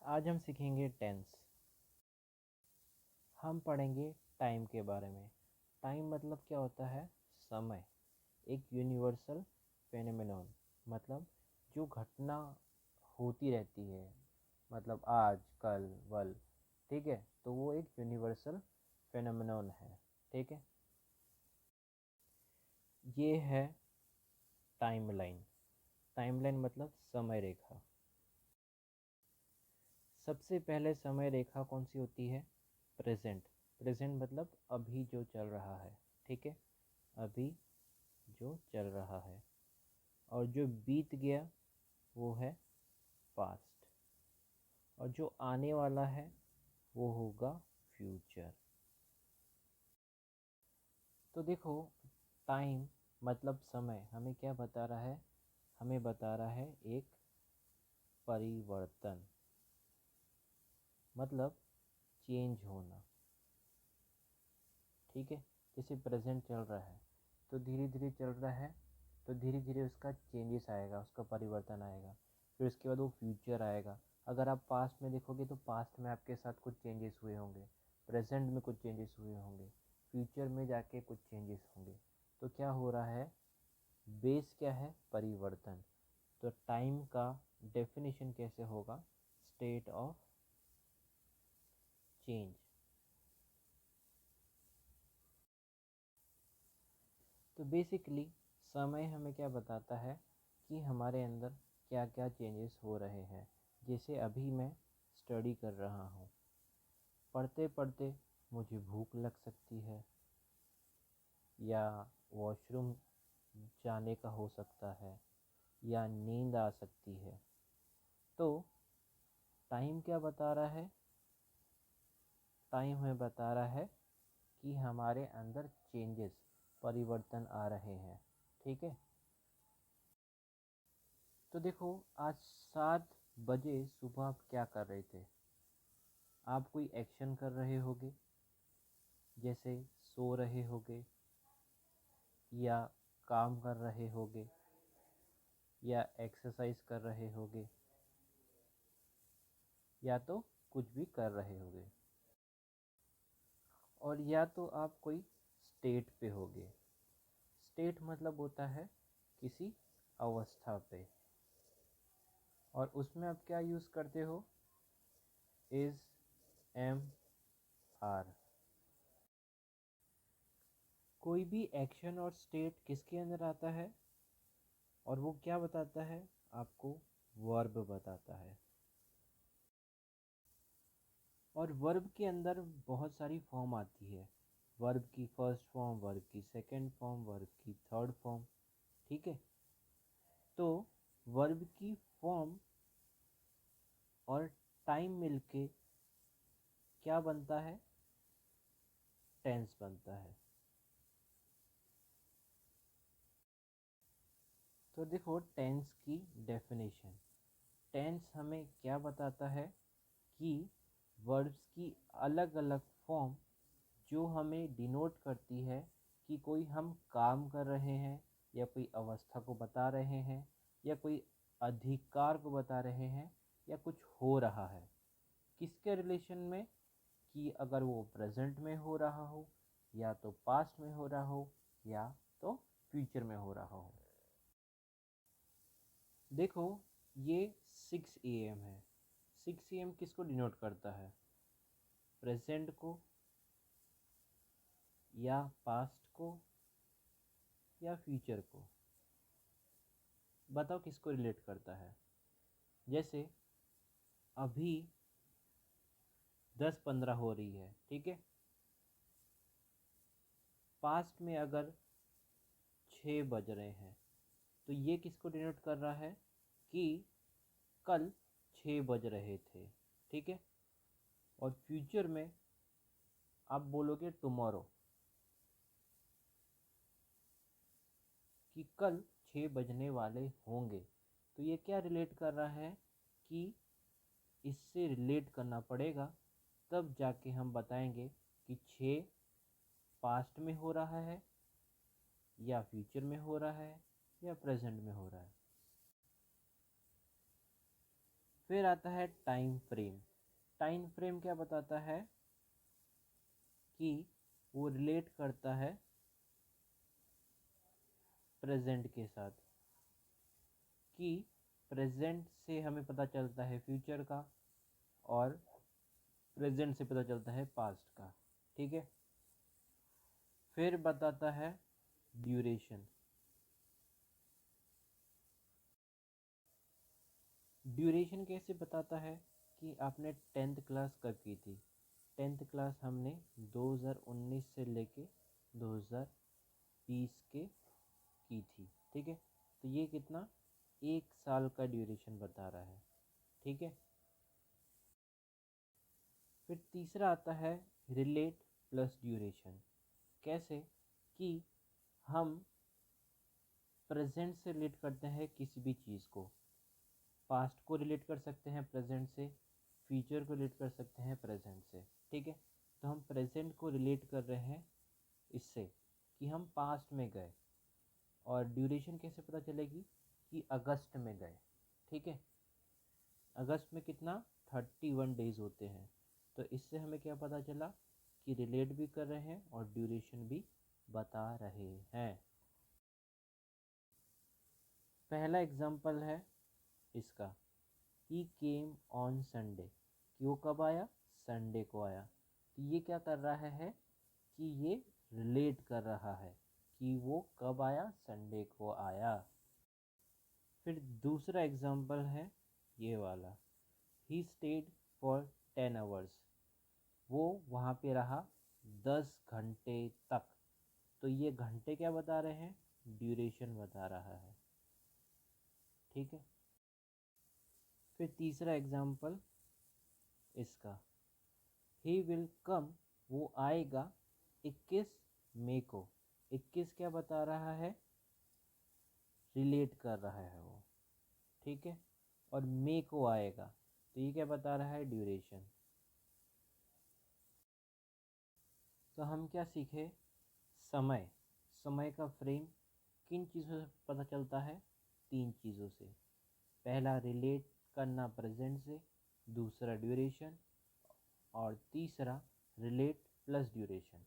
आज हम सीखेंगे टेंस। हम पढ़ेंगे टाइम के बारे में। टाइम मतलब क्या होता है? समय। एक यूनिवर्सल फेनोमेनॉन, मतलब जो घटना होती रहती है, मतलब आज कल वल। ठीक है, तो वो एक यूनिवर्सल फेनोमेनॉन है। ठीक है, ये है टाइमलाइन। टाइमलाइन मतलब समय रेखा। सबसे पहले समय रेखा कौन सी होती है? प्रेजेंट। प्रेजेंट मतलब अभी जो चल रहा है। ठीक है, अभी जो चल रहा है। और जो बीत गया वो है पास्ट। और जो आने वाला है वो होगा फ्यूचर। तो देखो, टाइम मतलब समय हमें क्या बता रहा है? हमें बता रहा है एक परिवर्तन, मतलब चेंज होना। ठीक है, जैसे प्रेजेंट चल रहा है तो धीरे धीरे चल रहा है, तो धीरे धीरे उसका चेंजेस आएगा, उसका परिवर्तन आएगा। फिर उसके बाद वो फ्यूचर आएगा। अगर आप पास्ट में देखोगे तो पास्ट में आपके साथ कुछ चेंजेस हुए होंगे, प्रेजेंट में कुछ चेंजेस हुए होंगे, फ्यूचर में जाके कुछ चेंजेस होंगे। तो क्या हो रहा है? बेस क्या है? परिवर्तन। तो टाइम का डेफिनेशन कैसे होगा? State of change. तो बेसिकली समय हमें क्या बताता है कि हमारे अंदर क्या क्या चेंजेस हो रहे हैं। जैसे अभी मैं स्टडी कर रहा हूँ, पढ़ते पढ़ते मुझे भूख लग सकती है, या वॉशरूम जाने का हो सकता है, या नींद आ सकती है। तो टाइम क्या बता रहा है? टाइम हमें बता रहा है कि हमारे अंदर चेंजेस, परिवर्तन आ रहे हैं। ठीक है, तो देखो, आज 7 बजे सुबह आप क्या कर रहे थे? आप कोई एक्शन कर रहे होगे, जैसे सो रहे होगे, या काम कर रहे होगे, या एक्सरसाइज कर रहे होगे, या तो कुछ भी कर रहे होगे। और या तो आप कोई स्टेट पे होगे। स्टेट मतलब होता है किसी अवस्था पे। और उसमें आप क्या यूज़ करते हो? Is, M, R. कोई भी एक्शन और स्टेट किसके अंदर आता है? और वो क्या बताता है आपको? वर्ब बताता है। और वर्ब के अंदर बहुत सारी फॉर्म आती है। वर्ब की फर्स्ट फॉर्म, वर्ब की सेकंड फॉर्म, वर्ब की थर्ड फॉर्म। ठीक है, तो वर्ब की फॉर्म और टाइम मिलके क्या बनता है? टेंस बनता है। तो देखो, टेंस की डेफिनेशन। टेंस हमें क्या बताता है कि वर्ब्स की अलग अलग फॉर्म जो हमें डिनोट करती है कि कोई हम काम कर रहे हैं, या कोई अवस्था को बता रहे हैं, या कोई अधिकार को बता रहे हैं, या कुछ हो रहा है। किसके रिलेशन में? कि अगर वो प्रेजेंट में हो रहा हो, या तो पास्ट में हो रहा हो, या तो फ्यूचर में हो रहा हो। देखो, ये 6 AM है। 6 AM किसको डिनोट करता है? प्रेजेंट को, या पास्ट को, या फ्यूचर को? बताओ किसको रिलेट करता है? जैसे अभी 10:15 हो रही है, ठीक है। पास्ट में अगर 6 बज रहे हैं, तो ये किसको डिनोट कर रहा है? कि कल 6 बज रहे थे। ठीक है, और फ्यूचर में आप बोलोगे टुमारो, कि कल 6 बजने वाले होंगे। तो ये क्या रिलेट कर रहा है? कि इससे रिलेट करना पड़ेगा, तब जाके हम बताएंगे कि 6 पास्ट में हो रहा है, या फ्यूचर में हो रहा है, या प्रेजेंट में हो रहा है। फिर आता है टाइम फ्रेम। टाइम फ्रेम क्या बताता है कि वो रिलेट करता है प्रेजेंट के साथ, कि प्रेजेंट से हमें पता चलता है फ्यूचर का और प्रेजेंट से पता चलता है पास्ट का। ठीक है। फिर बताता है ड्यूरेशन। ड्यूरेशन कैसे बताता है कि आपने 10th क्लास कब की थी। 10th क्लास हमने 2019 से लेके 2020 के की थी। ठीक है। तो ये कितना, 1 साल का ड्यूरेशन बता रहा है। ठीक है। फिर तीसरा आता है रिलेट प्लस ड्यूरेशन। कैसे कि हम प्रेजेंट से रिलेट करते हैं किसी भी चीज़ को, पास्ट को रिलेट कर सकते हैं प्रेजेंट से, फ्यूचर को रिलेट कर सकते हैं प्रेजेंट से। ठीक है। तो हम प्रेजेंट को रिलेट कर रहे हैं इससे कि हम पास्ट में गए, और ड्यूरेशन कैसे पता चलेगी कि अगस्त में गए। ठीक है। अगस्त में कितना, 31 डेज़ होते हैं। तो इससे हमें क्या पता चला कि रिलेट भी कर रहे हैं और ड्यूरेशन भी बता रहे हैं। पहला एग्जाम्पल है इसका, ही केम ऑन संडे, कि वो कब आया, संडे को आया। तो ये क्या कर रहा है कि ये रिलेट कर रहा है कि वो कब आया, संडे को आया। फिर दूसरा एग्जाम्पल है ये वाला, ही स्टेड फॉर 10 आवर्स, वो वहाँ पे रहा 10 घंटे तक। तो ये घंटे क्या बता रहे हैं, ड्यूरेशन बता रहा है। ठीक है। फिर तीसरा एग्जाम्पल इसका, ही विल कम, वो आएगा 21 मई को। 21 क्या बता रहा है, रिलेट कर रहा है वो। ठीक है। और मई को आएगा, तो ये क्या बता रहा है, ड्यूरेशन। तो हम क्या सीखे, समय, समय का फ्रेम किन चीज़ों से पता चलता है, 3 चीज़ों से। पहला रिलेट करना प्रेजेंट से, दूसरा ड्यूरेशन, और तीसरा रिलेट प्लस ड्यूरेशन।